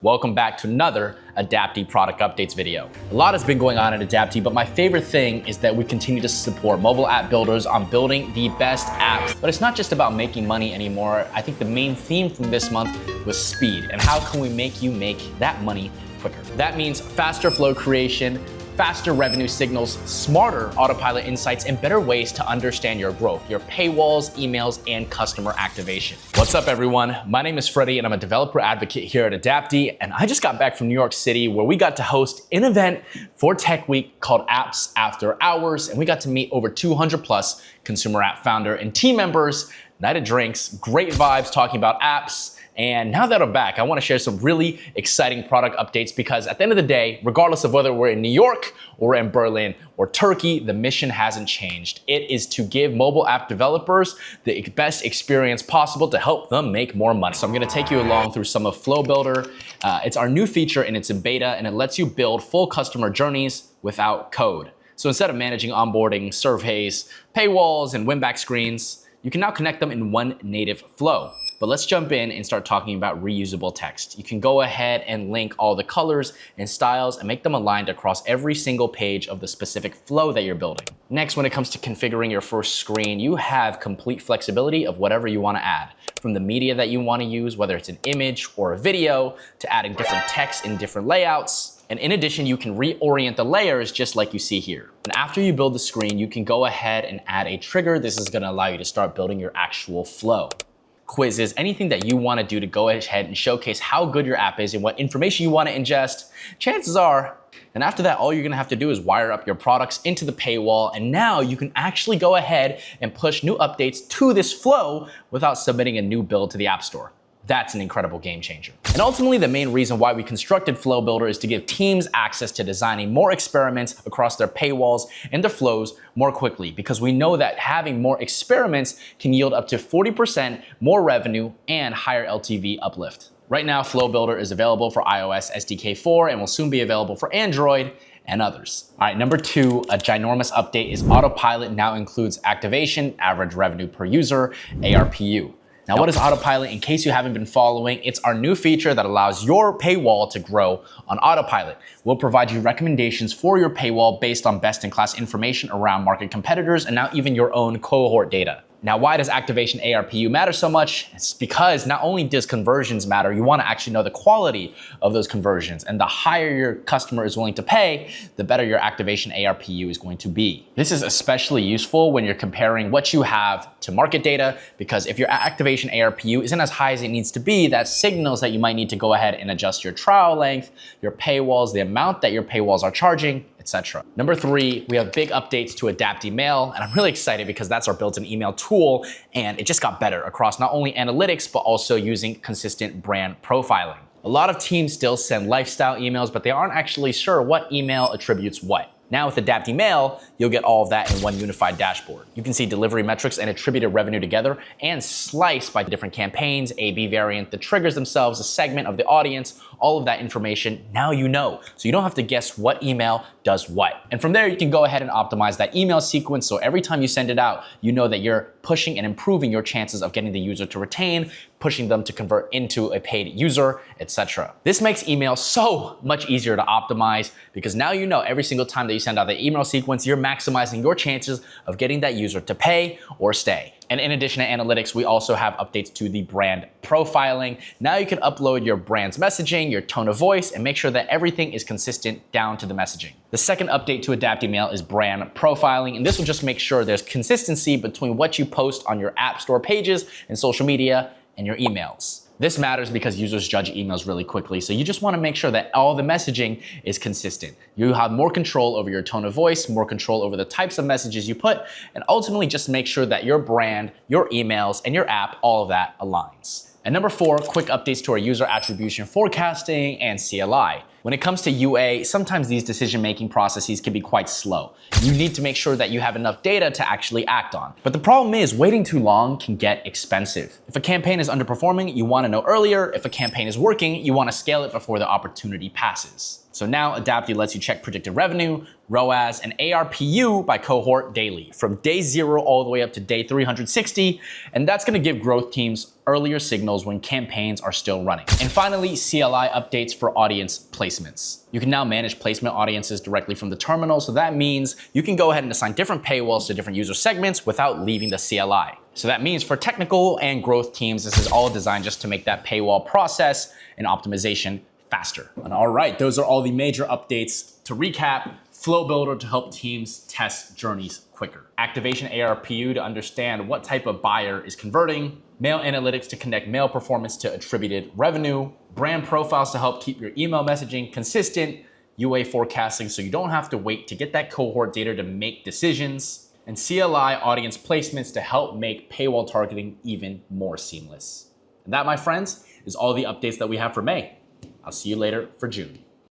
Welcome back to another Adapty product updates video. A lot has been going on at Adapty, but my favorite thing is that we continue to support mobile app builders on building the best apps. But it's not just about making money anymore. I think the main theme from this month was speed and how can we make you make that money quicker. That means faster flow creation, faster revenue signals, smarter autopilot insights, and better ways to understand your growth, your paywalls, emails, and customer activation. What's up, everyone? My name is Freddie, and I'm a developer advocate here at Adapty, and I just got back from New York City where we got to host an event for Tech Week called Apps After Hours, and we got to meet over 200 plus consumer app founder and team members, night of drinks, great vibes talking about apps. And now that I'm back, I want to share some really exciting product updates because at the end of the day, regardless of whether we're in New York or in Berlin or Turkey, the mission hasn't changed. It is to give mobile app developers the best experience possible to help them make more money. So I'm going to take you along through some of Flow Builder. It's our new feature and it's in beta and it lets you build full customer journeys without code. So instead of managing onboarding, surveys, paywalls, and win-back screens, you can now connect them in one native flow. But let's jump in and start talking about reusable text. You can go ahead and link all the colors and styles and make them aligned across every single page of the specific flow that you're building. Next, when it comes to configuring your first screen, you have complete flexibility of whatever you want to add. From the media that you want to use, whether it's an image or a video, to adding different text in different layouts. And in addition, you can reorient the layers just like you see here. And after you build the screen, you can go ahead and add a trigger. This is going to allow you to start building your actual flow. Quizzes, anything that you want to do to go ahead and showcase how good your app is and what information you want to ingest, chances are, and after that, all you're going to have to do is wire up your products into the paywall, and now you can actually go ahead and push new updates to this flow without submitting a new build to the App Store. That's an incredible game changer. And ultimately, the main reason why we constructed Flow Builder is to give teams access to designing more experiments across their paywalls and their flows more quickly, because we know that having more experiments can yield up to 40% more revenue and higher LTV uplift. Right now, Flow Builder is available for iOS SDK 4 and will soon be available for Android and others. All right, number two, a ginormous update is Autopilot now includes activation, average revenue per user, ARPU. Now, what is Autopilot? In case you haven't been following, it's our new feature that allows your paywall to grow on Autopilot. We'll provide you recommendations for your paywall based on best-in-class information around market competitors and now even your own cohort data. Now, why does activation ARPU matter so much? It's because not only does conversions matter, you want to actually know the quality of those conversions. And the higher your customer is willing to pay, the better your activation ARPU is going to be. This is especially useful when you're comparing what you have to market data, because if your activation ARPU isn't as high as it needs to be, that signals that you might need to go ahead and adjust your trial length, your paywalls, the amount that your paywalls are charging, etc. Number three, we have big updates to Adapty Mail, and I'm really excited because that's our built-in email tool, and it just got better across not only analytics, but also using consistent brand profiling. A lot of teams still send lifestyle emails, but they aren't actually sure what email attributes what. Now with Adapty Mail, you'll get all of that in one unified dashboard. You can see delivery metrics and attributed revenue together and sliced by different campaigns, A/B variant, the triggers themselves, a segment of the audience, all of that information, now you know. So you don't have to guess what email does what. And from there, you can go ahead and optimize that email sequence. So every time you send it out, you know that you're pushing and improving your chances of getting the user to retain, pushing them to convert into a paid user, etc. This makes email so much easier to optimize because now you know every single time that you send out the email sequence, you're maximizing your chances of getting that user to pay or stay. And in addition to analytics, we also have updates to the brand profiling. Now you can upload your brand's messaging, your tone of voice, and make sure that everything is consistent down to the messaging. The second update to Adapty Mail is brand profiling, and this will just make sure there's consistency between what you post on your app store pages and social media and your emails. This matters because users judge emails really quickly, so you just want to make sure that all the messaging is consistent. You have more control over your tone of voice, more control over the types of messages you put, and ultimately just make sure that your brand, your emails, and your app, all of that aligns. And number four, quick updates to our user attribution forecasting and CLI. When it comes to UA, sometimes these decision-making processes can be quite slow. You need to make sure that you have enough data to actually act on. But the problem is waiting too long can get expensive. If a campaign is underperforming, you want to know earlier. If a campaign is working, you want to scale it before the opportunity passes. So now Adapty lets you check predicted revenue, ROAS, and ARPU by cohort daily, from day 0 all the way up to day 360, and that's going to give growth teams earlier signals when campaigns are still running. And finally, CLI updates for audience placements. You can now manage placement audiences directly from the terminal, so that means you can go ahead and assign different paywalls to different user segments without leaving the CLI. So that means for technical and growth teams, this is all designed just to make that paywall process and optimization faster. And all right, those are all the major updates. To recap, Flow Builder to help teams test journeys quicker. Activation ARPU to understand what type of buyer is converting. Mail Analytics to connect mail performance to attributed revenue. Brand Profiles to help keep your email messaging consistent. UA forecasting so you don't have to wait to get that cohort data to make decisions. And CLI audience placements to help make paywall targeting even more seamless. And that, my friends, is all the updates that we have for May. I'll see you later for June.